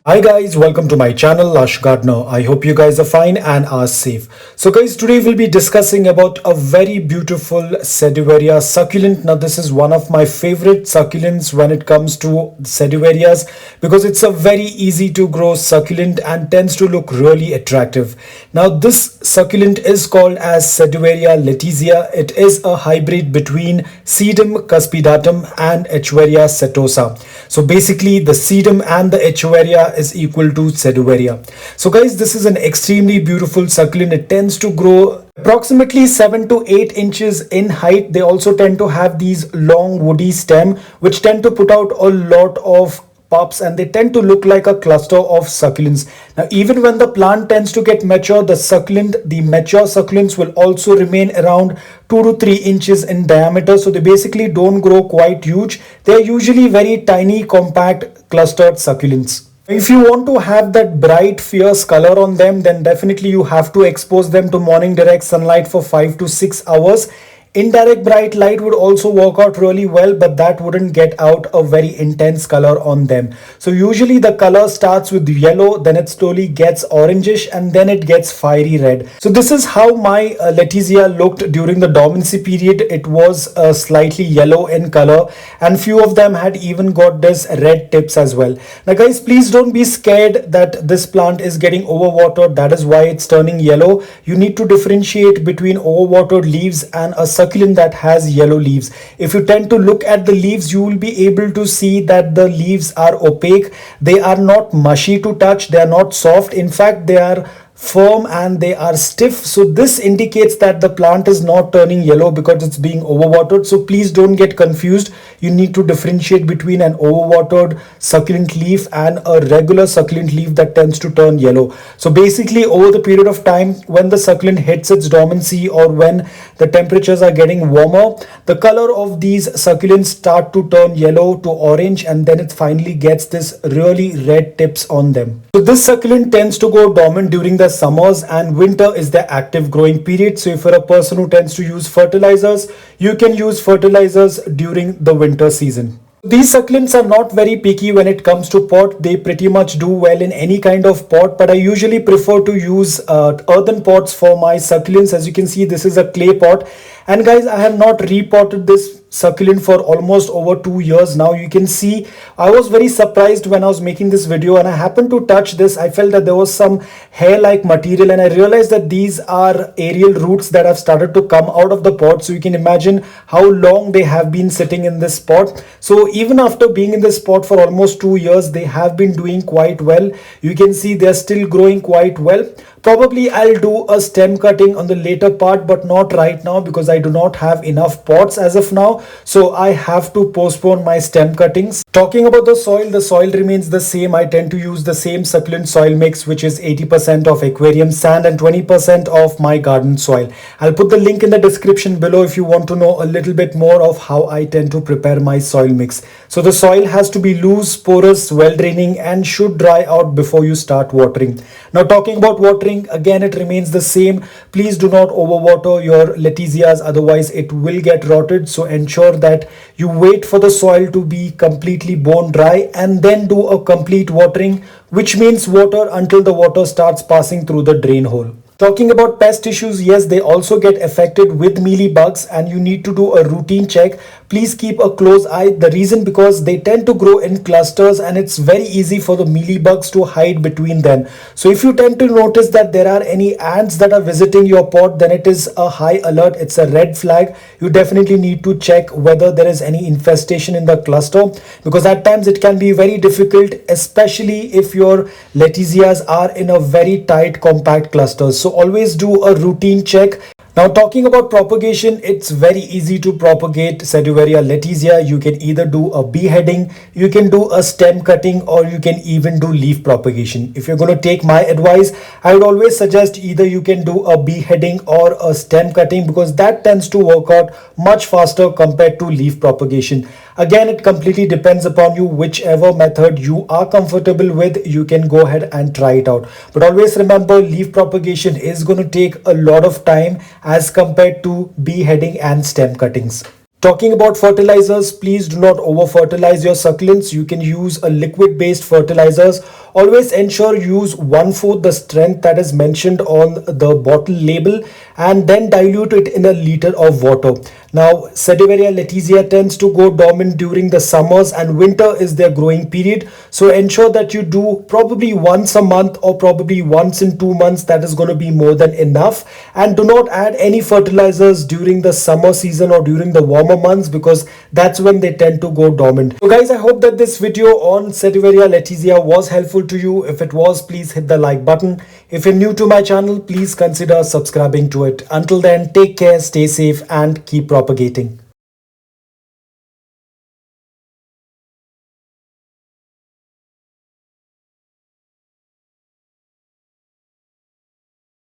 Hi guys, welcome to my channel Lush Gardener. I hope you guys are fine and are safe. So guys, today we'll be discussing about a very beautiful Sedeveria succulent. Now this is one of my favorite succulents when it comes to Sedeverias because it's a very easy to grow succulent and tends to look really attractive. Now this succulent is called as Sedeveria Letizia. It is a hybrid between Sedum cuspidatum and Echeveria setosa. So basically the Sedum and the Echeveria is equal to Sedeveria. So guys, this is an extremely beautiful succulent. It tends to grow approximately 7 to 8 inches in height. They also tend to have these long woody stem which tend to put out a lot of pups, and they tend to look like a cluster of succulents. Now even when the plant tends to get mature, the mature succulents will also remain around 2 to 3 inches in diameter. So they basically don't grow quite huge. They are usually very tiny, compact, clustered succulents. If you want to have that bright, fierce color on them, then definitely you have to expose them to morning direct sunlight for 5 to 6 hours. Indirect bright light would also work out really well, but that wouldn't get out a very intense color on them. So usually the color starts with yellow, then it slowly gets orangish, and then it gets fiery red. So this is how my Letizia looked during the dormancy period. It was slightly yellow in color, and few of them had even got this red tips as well. Now guys, please don't be scared that this plant is getting overwatered. That is why it's turning yellow. You need to differentiate between overwatered leaves and a succulent that has yellow leaves. If you tend to look at the leaves, you will be able to see that the leaves are opaque. They are not mushy to touch. They are not soft. In fact, they are firm and they are stiff. So this indicates that the plant is not turning yellow because it's being overwatered. So please don't get confused. You need to differentiate between an overwatered succulent leaf and a regular succulent leaf that tends to turn yellow. So basically over the period of time when the succulent hits its dormancy or when the temperatures are getting warmer, the color of these succulents start to turn yellow to orange, and then it finally gets this really red tips on them. So this succulent tends to go dormant during the summers, and winter is the active growing period. So if you're a person who tends to use fertilizers, you can use fertilizers during the winter season. These succulents are not very picky when it comes to pot. They pretty much do well in any kind of pot, but I usually prefer to use earthen pots for my succulents. As you can see, this is a clay pot, and guys, I have not repotted this succulent for almost over 2 years now. You can see I was very surprised when I was making this video and I happened to touch this. I felt that there was some hair like material, and I realized that these are aerial roots that have started to come out of the pot. So you can imagine how long they have been sitting in this pot. So even after being in this pot for almost 2 years, they have been doing quite well. You can see they're still growing quite well. Probably I'll do a stem cutting on the later part, but not right now because I do not have enough pots as of now. So I have to postpone my stem cuttings. Talking about the soil remains the same. I tend to use the same succulent soil mix, which is 80% of aquarium sand and 20% of my garden soil. I'll put the link in the description below if you want to know a little bit more of how I tend to prepare my soil mix. So the soil has to be loose, porous, well draining, and should dry out before you start watering. Now talking about watering, again it remains the same. Please do not overwater your Letizias, otherwise it will get rotted. So ensure that you wait for the soil to be completely bone dry and then do a complete watering, which means water until the water starts passing through the drain hole. Talking about pest issues, yes, they also get affected with mealybugs, and you need to do a routine check. Please keep a close eye. The reason because they tend to grow in clusters and it's very easy for the mealybugs to hide between them. So if you tend to notice that there are any ants that are visiting your pot, then it is a high alert. It's a red flag. You definitely need to check whether there is any infestation in the cluster, because at times it can be very difficult, especially if your Letizias are in a very tight compact cluster. So always do a routine check. Now talking about propagation, it's very easy to propagate Sedeveria Letizia. You can either do a beheading, you can do a stem cutting, or you can even do leaf propagation. If you're going to take my advice, I would always suggest either you can do a beheading or a stem cutting, because that tends to work out much faster compared to leaf propagation. Again, it completely depends upon you. Whichever method you are comfortable with, you can go ahead and try it out. But always remember, leaf propagation is going to take a lot of time as compared to beheading and stem cuttings. Talking about fertilizers, please do not over fertilize your succulents. You can use a liquid based fertilizers, always ensure use 1/4 the strength that is mentioned on the bottle label, and then dilute it in a liter of water. Now, Sedeveria letizia tends to go dormant during the summers, and winter is their growing period. So ensure that you do probably once a month or probably once in 2 months. That is going to be more than enough. And do not add any fertilizers during the summer season or during the warmer months, because that's when they tend to go dormant. So guys, I hope that this video on Sedeveria letizia was helpful to you. If it was, please hit the like button. If you're new to my channel, please consider subscribing to it. Until then, take care, stay safe, and keep propagating.